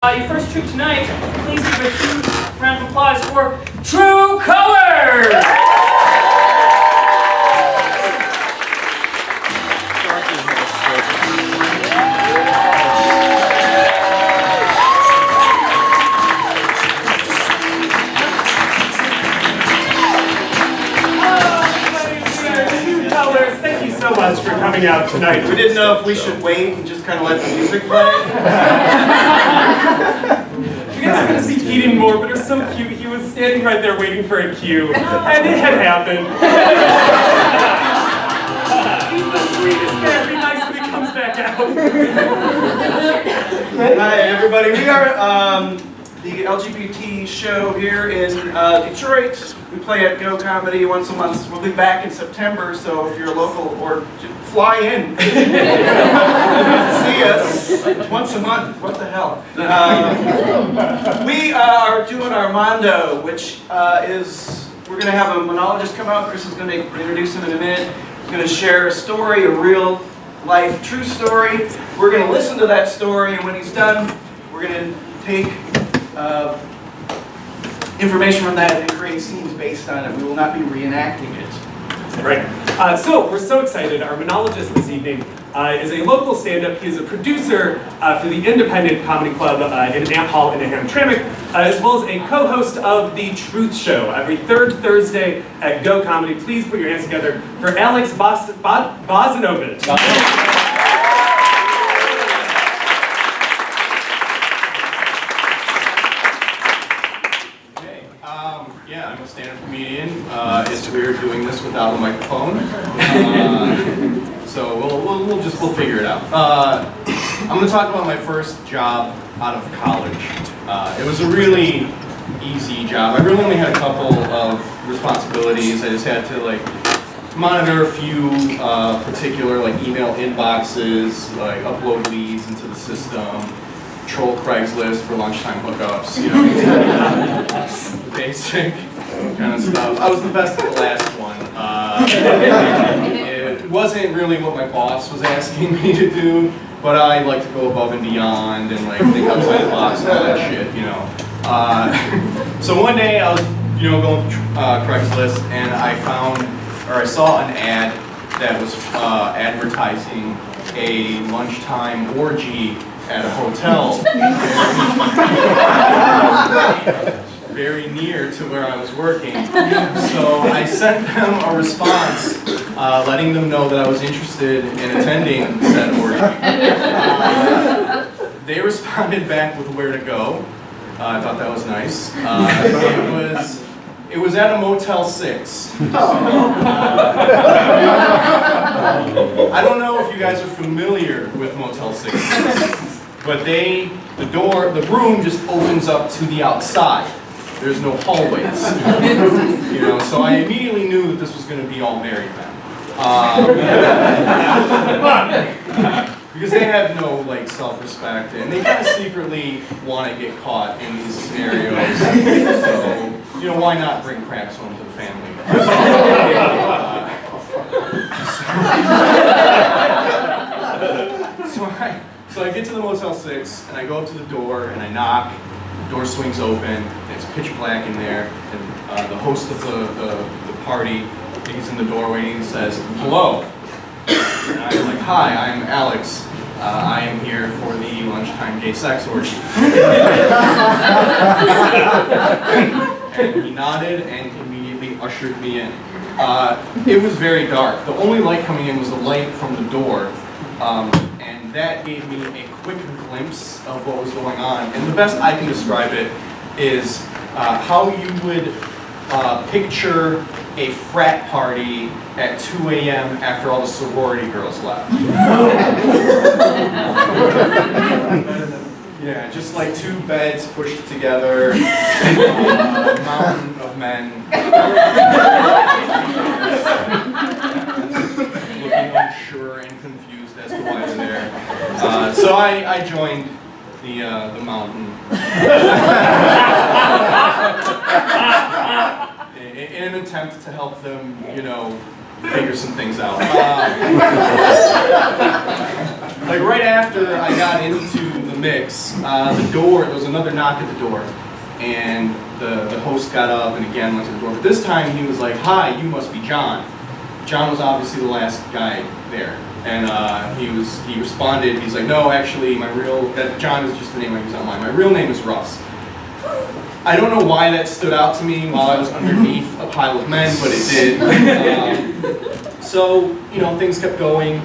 Your first troop tonight, please give a huge round of applause for True Colors! True Colors, thank you so much for coming out tonight. We didn't know if we should wait and just kind of let the music play. You guys are going to see Keaton more, but it was so cute. He was standing right there waiting for a cue, and it had happened. He's the sweetest man. Be nice when he comes back out. Hi, everybody. We are the LGBT show here in Detroit. We play at Go Comedy once a month. We'll be back in September, so if you're local, or fly in to see us once a month. What the hell? We are doing Armando, which is, we're going to have a monologist come out. Chris is going to introduce him in a minute. He's going to share a story, a real life, true story. We're going to listen to that story, and when he's done, we're going to take information from that and create scenes based on it. We will not be reenacting it. Right. So we're so excited. Our monologist this evening is a local stand-up. He is a producer for the Independent Comedy Club in Amp Hall in Hamtramck, as well as a co-host of The Truth Show every third Thursday at Go Comedy. Please put your hands together for Alex Bozanovich. Yeah, I'm a stand-up comedian. It's weird doing this without a microphone, so we'll figure it out. I'm going to talk about my first job out of college. It was a really easy job. I really only had a couple of responsibilities. I just had to monitor a few particular email inboxes, upload leads into the system, troll Craigslist for lunchtime hookups, basic kind of stuff. I was the best at the last one. It wasn't really what my boss was asking me to do, but I like to go above and beyond and think outside the box and all that shit, So one day I was, going through Craigslist and I saw an ad that was advertising a lunchtime orgy at a hotel very near to where I was working. So I sent them a response letting them know that I was interested in attending said orgy. They responded back with where to go. I thought that was nice. It was at a Motel 6. I don't know if you guys are familiar with Motel 6s. But the room just opens up to the outside. There's no hallways, so I immediately knew that this was going to be all married men. Because they have no self-respect, and they kind of secretly want to get caught in these scenarios. So, why not bring crabs home to the family? So I get to the Motel 6, and I go up to the door, and I knock. The door swings open. It's pitch black in there, and the host of the party, he's in the doorway, and he says, "Hello." And I'm like, "Hi, I'm Alex. I am here for the lunchtime gay sex orgy." And he nodded and immediately ushered me in. It was very dark. The only light coming in was the light from the door. And that gave me a quick glimpse of what was going on. And the best I can describe it is how you would picture a frat party at 2 a.m. after all the sorority girls left. Yeah, just two beds pushed together, a mountain of men. Looking unsure and confused as to why they're there. So I joined the mountain in an attempt to help them, figure some things out. Right after I got into the mix, there was another knock at the door, and the host got up and again went to the door. But this time he was like, "Hi, you must be John." John was obviously the last guy there, and he responded. He's like, "No, actually, John is just the name I use online. My real name is Russ." I don't know why that stood out to me while I was underneath a pile of men, but it did. So, things kept going.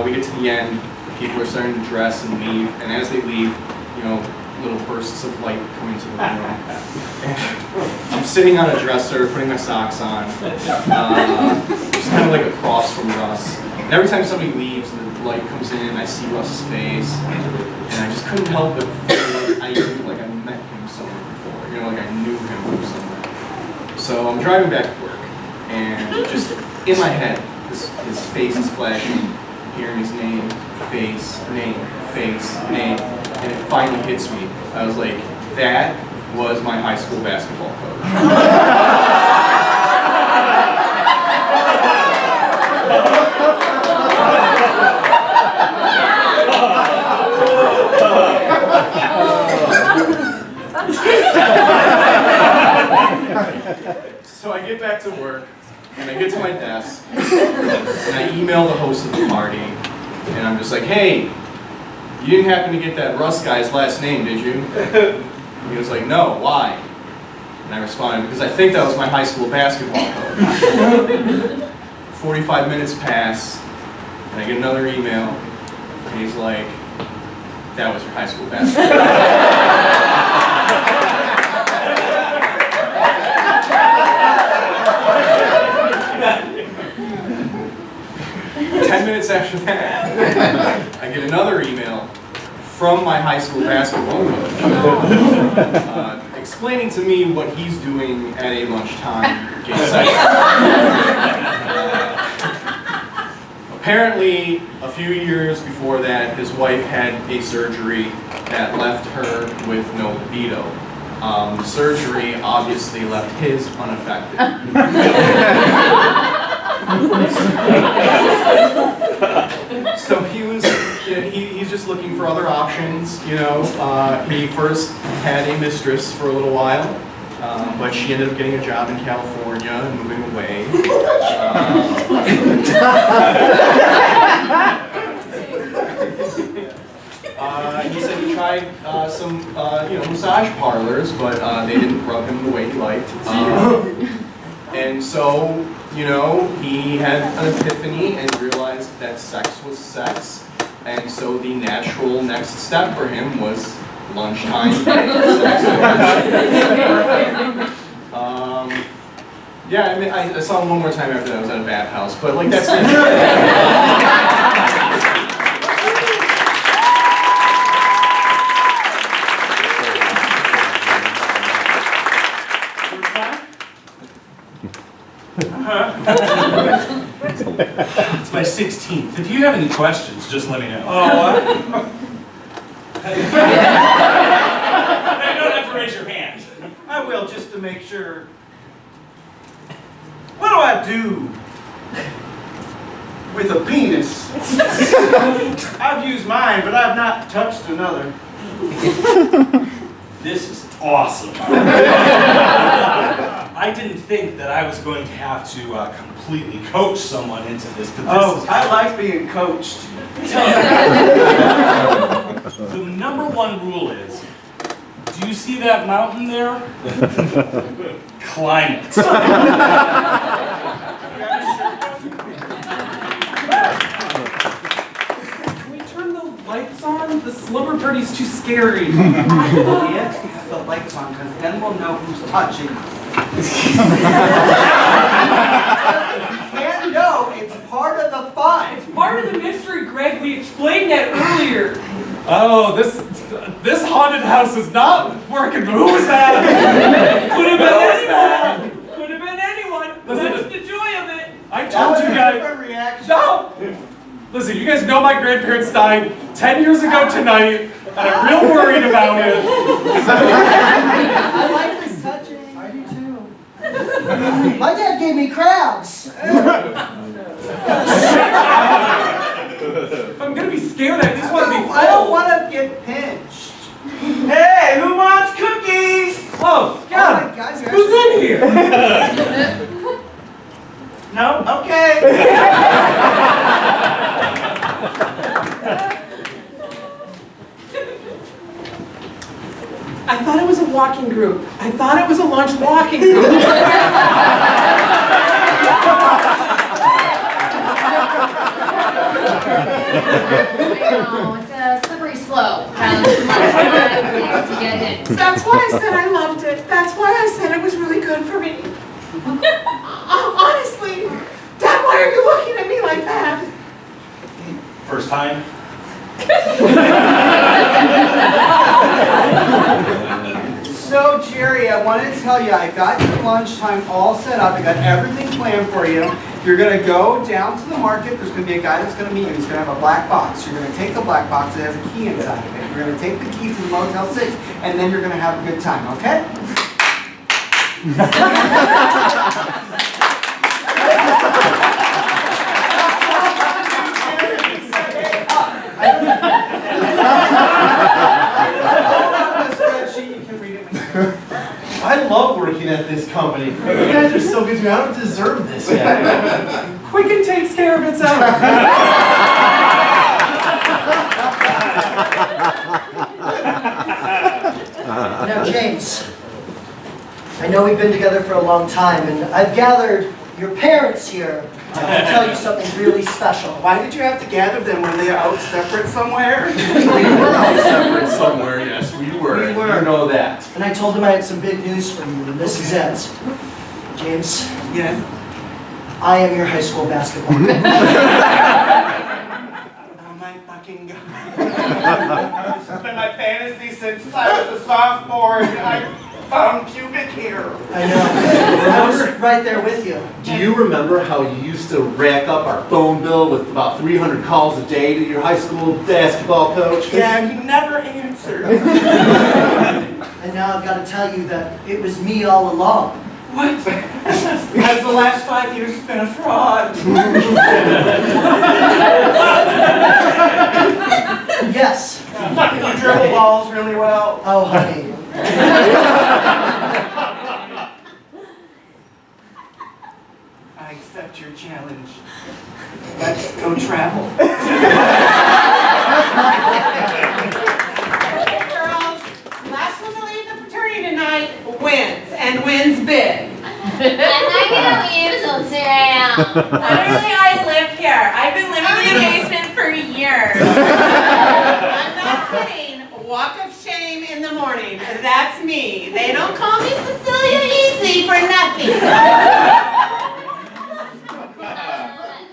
We get to the end. People are starting to dress and leave, and as they leave, little bursts of light come into the room. And I'm sitting on a dresser, putting my socks on, just kind of like across from Russ. And every time somebody leaves, the light comes in, and I see Russ's face, and I just couldn't help but feel like I met him somewhere before, like I knew him from somewhere. So I'm driving back to work, and just in my head, his face is flashing, I'm hearing his name, face, name, and it finally hits me. I was like, that was my high school basketball coach. So I get back to work, and I get to my desk, and I email the host of the party, and I'm just like, "Hey, you didn't happen to get that Russ guy's last name, did you?" He was like, "No, why?" And I responded, "Because I think that was my high school basketball coach." 45 minutes pass, and I get another email, and he's like, "That was your high school basketball coach." 10 minutes after that, I get another email from my high school basketball coach explaining to me what he's doing at a lunchtime game session. Apparently, a few years before that, his wife had a surgery that left her with no libido. The surgery obviously left his unaffected. So he's just looking for other options, He first had a mistress for a little while, but she ended up getting a job in California and moving away. He said he tried some, massage parlors, but they didn't rub him the way he liked. And so, he had an epiphany and realized that sex was sex. And so the natural next step for him was lunchtime sex. Yeah, I mean, I saw him one more time after that. I was at a bathhouse, but like that's it. It's my 16th. If you have any questions, just let me know. Oh, You don't have to raise your hand. I will, just to make sure. What do I do with a penis? I've used mine, but I've not touched another. This is awesome. I didn't think that I was going to have to completely coach someone into this, but this is... I like being coached. The number one rule is, do you see that mountain there? Climb it. Can we turn the lights on? The slumber party's too scary. Yeah, keep the lights on, because then we'll know who's touching. And no, it's part of the fun. It's part of the mystery, Greg. We explained that earlier. Oh, this haunted house is not working. Who was that? Could have been anyone. Could have been anyone. Listen, That's the joy of it. I That told was you a guys. different reaction. No! Listen, you guys know my grandparents died 10 years ago tonight, and I'm real worried about it. I like this touching. I do too. My dad gave me crabs. If I'm gonna be scared. I just want to be full. I don't want to get pinched. Hey, who wants cookies? Oh, Oh God. my God, you're Who's in here? No? Okay. I thought it was a walking group. I thought it was a lunch walking group. No, it's a slippery slope. To get it. That's why I said I loved it. That's why I said it was really good for me. Honestly, Dad, why are you looking at me like that? First time? So, Jerry, I wanted to tell you, I got your lunchtime all set up. I got everything planned for you. You're going to go down to the market. There's going to be a guy that's going to meet you. He's going to have a black box. You're going to take the black box. It has a key inside of it. You're going to take the key to the Motel 6, and then you're going to have a good time, okay? I love working at this company. You guys are so good to me. I don't deserve this yet. Quicken takes care of itself. Now, James, I know we've been together for a long time, and I've gathered your parents here to tell you something really special. Why did you have to gather them? Were they out separate somewhere? We were out separate somewhere, yes, we were. We were. You know that. And I told them I had some big news for you, and this is it. James, Yes. I am your high school basketball coach. Oh my fucking God. This has been my fantasy since I was a sophomore and I found pubic hair. I know. I was right there with you. Do you remember how you used to rack up our phone bill with about 300 calls a day to your high school basketball coach? Yeah, he never answered. And now I've got to tell you that it was me all along. What? Has the last 5 years been a fraud? Yes. You dribble balls really well. Oh, honey. I accept your challenge. Let's go travel. Girls, last one to leave the fraternity tonight wins, and wins big. I'm not gonna leave till 2 a.m. Literally, I live here. I've been living in the basement for years. I'm not kidding. Walk of shame in the morning. That's me. They don't call me Cecilia Easy for nothing.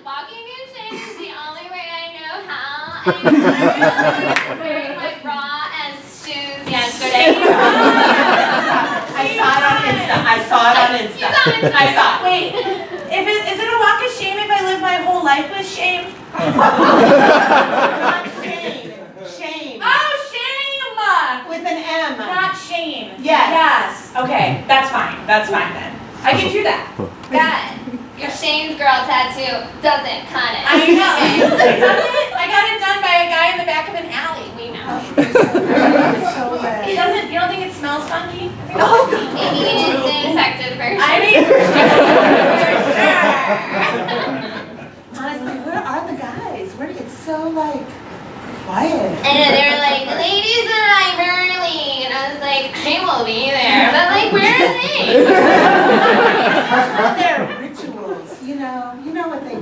Walking in shame is the only way I know how. I'm wearing my bra as shoes yesterday. I saw it on Insta. I saw it on Insta. I saw it. Wait, is it a walk of shame if I live my whole life with shame? Not shame. Shame. Oh, shame! With an M. Not shame. Yes. Yes. Okay, that's fine. That's fine then. I can do that. God, your shamed girl tattoo doesn't cut it. I know. It doesn't. I got it done by a guy in the back of an alley. We know. So bad. It doesn't. You don't think it smells funky? Oh, God. Maybe it's the infected version. I mean, Honestly, where are the guys? It's so, like, quiet. And then they were like, ladies arrive early. And I was like, I will be there. But like, where are they? Their rituals, you know what they do.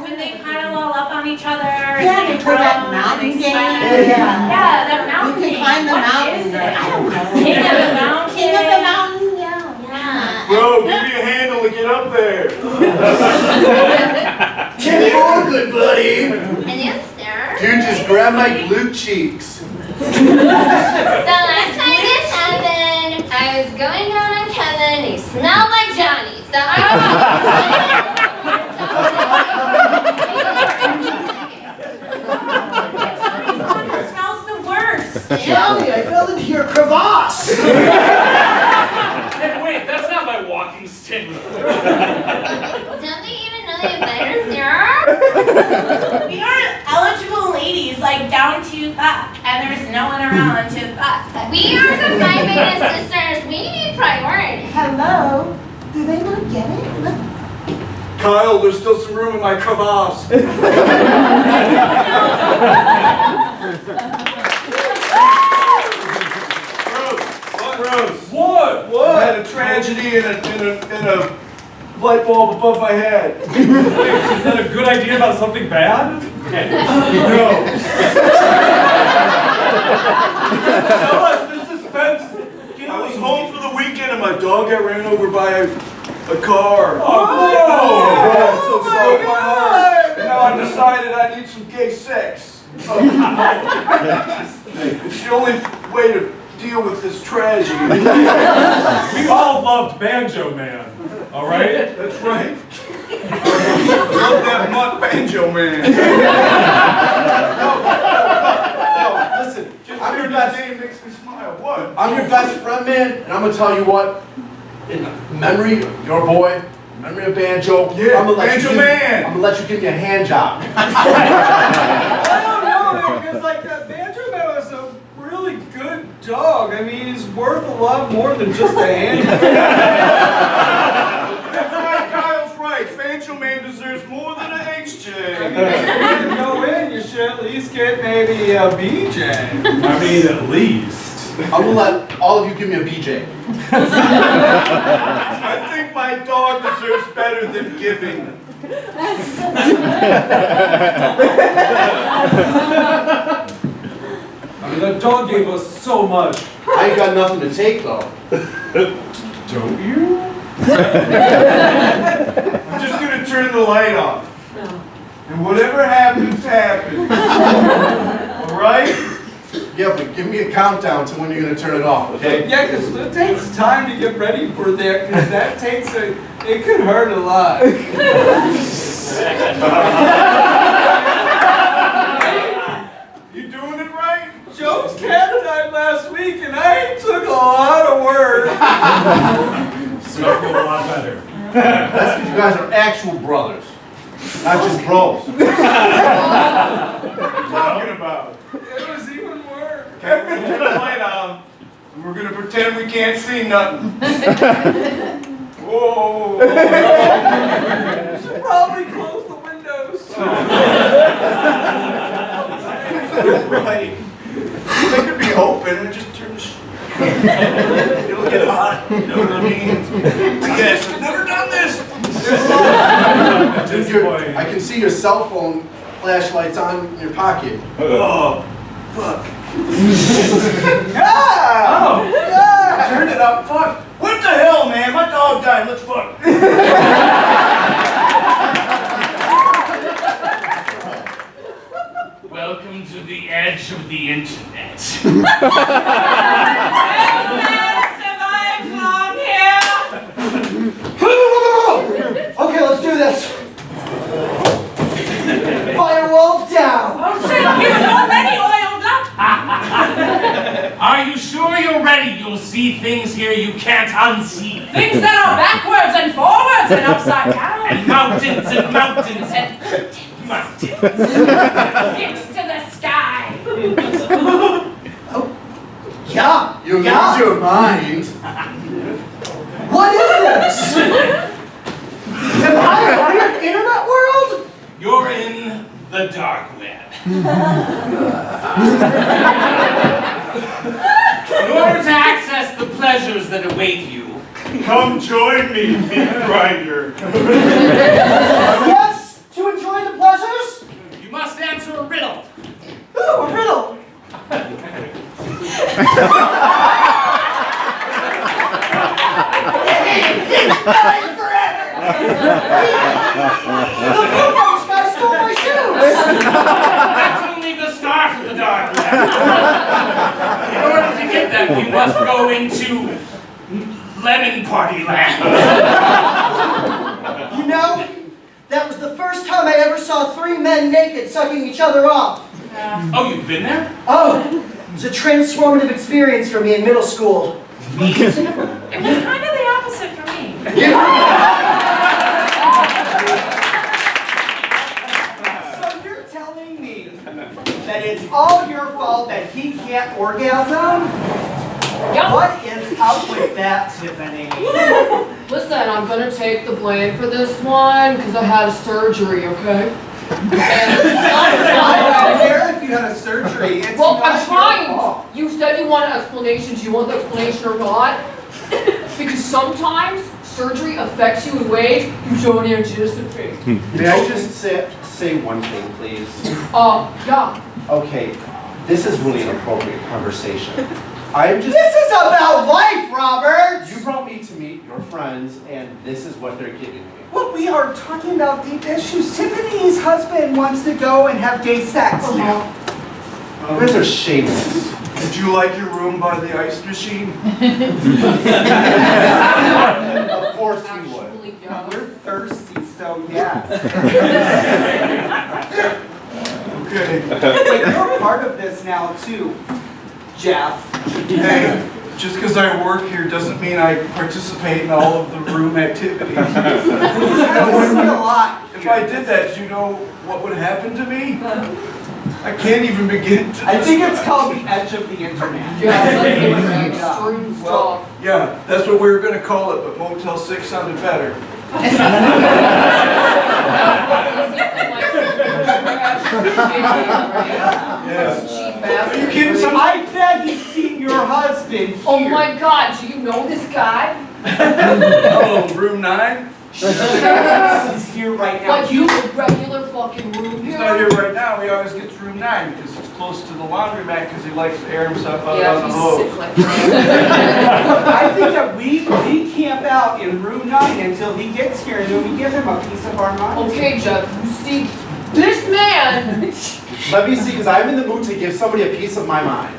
when they pile all up on each other. Yeah, they play that mountain and they game. sweat. Yeah. Yeah, that mountain You can game. climb the What mountain. is it? I don't know. King of the mountain. King of the mountain, yeah. Yeah. Bro, give me a handle to get up there. Kenny good, buddy. And yes, there. Dude, just grab my glute cheeks. The last time this happened, I was going down on Kevin and he smelled like Johnny. So It smells the worst. Johnny, I fell into your crevasse. Hey, wait, that's not my walking stick. don't they even know you better, sir? We are eligible ladies. Members of Phi Beta Sisters, we need priority. Hello? Do they not get it? Kyle, there's still some room in my crevasse. Rose. What? I had a tragedy in a light bulb above my head. Wait, is that a good idea about something bad? No. Tell us the suspense. I was home for the weekend and my dog got ran over by a car. Oh, So broke my heart. And now I decided I need some gay sex. It's the only way to deal with this tragedy. We all loved Banjo Man, all right? That's right. Love that mutt banjo man. No, listen, I'm your best. Name makes me smile. What? I'm your best friend, man, and I'm gonna tell you what. In memory of your boy, in memory of Banjo, Yeah, I'm gonna Banjo Man. I'm gonna let you give me a hand job. I don't know, man, because like that Banjo Man was a really good dog. I mean, he's worth a lot more than just a hand. That's right, Kyle's right. Banjo Man deserves more than an HJ. I mean, if you go in, you should at least get maybe a BJ. I mean, at least. I'm gonna let all of you give me a BJ. I think my dog deserves better than giving. I mean, that dog gave us so much. I ain't got nothing to take though. Don't you? I'm just gonna turn the light off. And whatever happens, happens. Alright? Yeah, but give me a countdown to when you're gonna turn it off, okay? Yeah, because it takes time to get ready for that, because that takes it could hurt a lot. You doing it right? Joe's cat died last week, and I took a lot of work. So I feel a lot better. That's because you guys are actual brothers, not just bros. What are you talking about? It was even worse. Okay, we're gonna turn the light on. And we're gonna pretend we can't see nothing. Whoa! You should probably close the windows. Right. They could be open and just turn the it'll get hot. You know what I mean? I guess I've never done this. I can see your cell phone flashlights on in your pocket. Oh, fuck. Yeah! Oh. Yeah! Turn it up, fuck. What the hell, man? My dog died, let's fuck. Welcome to the edge of the internet. Okay, let's do this. Firewall down. Oh shit, he was already oiled up. Are you sure you're ready? You'll see things here you can't unsee. Things that are backwards and forwards and upside down. And mountains and mountains and mountains. Kicks to the sky. Yeah. You lose yeah. your mind. What is this? Am I in the internet world? You're in the dark web. In order to access the pleasures that await you, Come join me, meat grinder. Yes, to enjoy the pleasures? you must answer a riddle. Ooh, a riddle. The football guy stole my shoes. That's only the start of the dark web. In order to get them, you must go into Lemon Party Land. You know, that was the first time I ever saw three men naked sucking each other off. Oh, you've been there? Oh, it was a transformative experience for me in middle school. It was kind of the opposite for me. So you're telling me that it's all your fault that he can't orgasm? What is up with that, Tiffany? Listen, I'm gonna take the blame for this one because I had a surgery, okay? I don't care if you had a surgery. It's Well, not I'm your trying. fault. You said you want an explanation. Do you want the explanation or not? Because sometimes surgery affects you in ways you don't anticipate. May I just say one thing, please? Yeah. Okay, this is really an appropriate conversation. I'm just. This is about life, Robert! You brought me to meet your friends, and this is what they're giving me. Well, we are talking about deep issues. Tiffany's husband wants to go and have gay sex now. You guys are shameless. Did you like your room by the ice machine? Of course we would. Actually, yeah. We're thirsty, so yes. Okay. But you're part of this now, too, Jeff. Hey, just because I work here doesn't mean I participate in all of the room activities. You have to see a lot. If I did that, do you know what would happen to me? I can't even begin to. I think it's called the edge of the internet. Yeah, that's extreme Well, stuff. yeah, that's what we were going to call it, but Motel 6 sounded better. Yes. Are you kidding? I bet he's seen your husband here. Oh my God, do you know this guy? Oh, room 9? He's here right now. Like you a regular fucking room He's here? not here right now. He always gets room 9 because it's close to the laundromat because he likes to air himself out on the Yeah, hose. he's sick like that. I think that we camp out in room 9 until he gets here, and then we give him a piece of our mind. Okay, Jeff, you see, this man. Let me see, because I'm in the mood to give somebody a piece of my mind.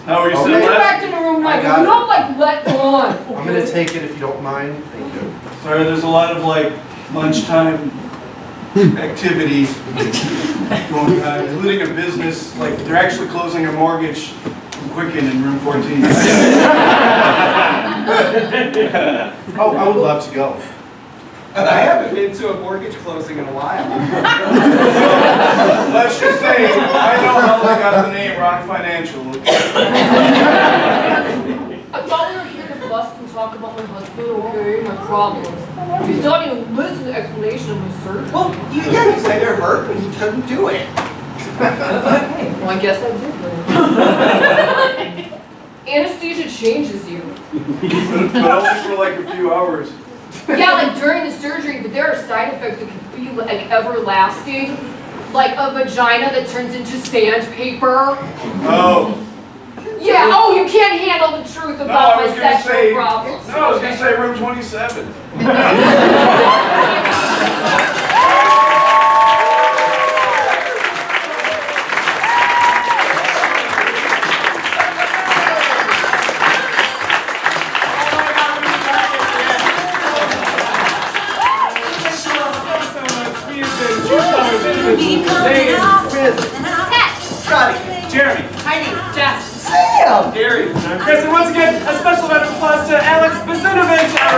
How are you Okay. sitting? Go back to the room I now. got You it. don't like let on. I'm going to take it if you don't mind. Thank you. Sorry, there's a lot of like lunchtime activities going on, including a business. Like they're actually closing a mortgage from Quicken in room 14. Oh, I would love to go. I haven't been to a mortgage closing in a while. Let's just say I know how they got the name Rock Financial. I thought we were here to bust and talk about my husband, okay, my problems. You still didn't even listen to the explanation of my surgery. Well, you said they're hurt, but you couldn't do it. Okay, well I guess I did then. Anesthesia changes you. But only for like a few hours. Yeah, like during the surgery, but there are side effects that can be like everlasting. Like a vagina that turns into sandpaper. Oh. Yeah, oh, you can't handle the truth No, about I was my gonna sexual say. problems. No, I was gonna say room 27. Jeremy. Heidi. Jeff. Sam! Gary. I'm Chris, and once again, a special round of applause to Alex Bazinovich, our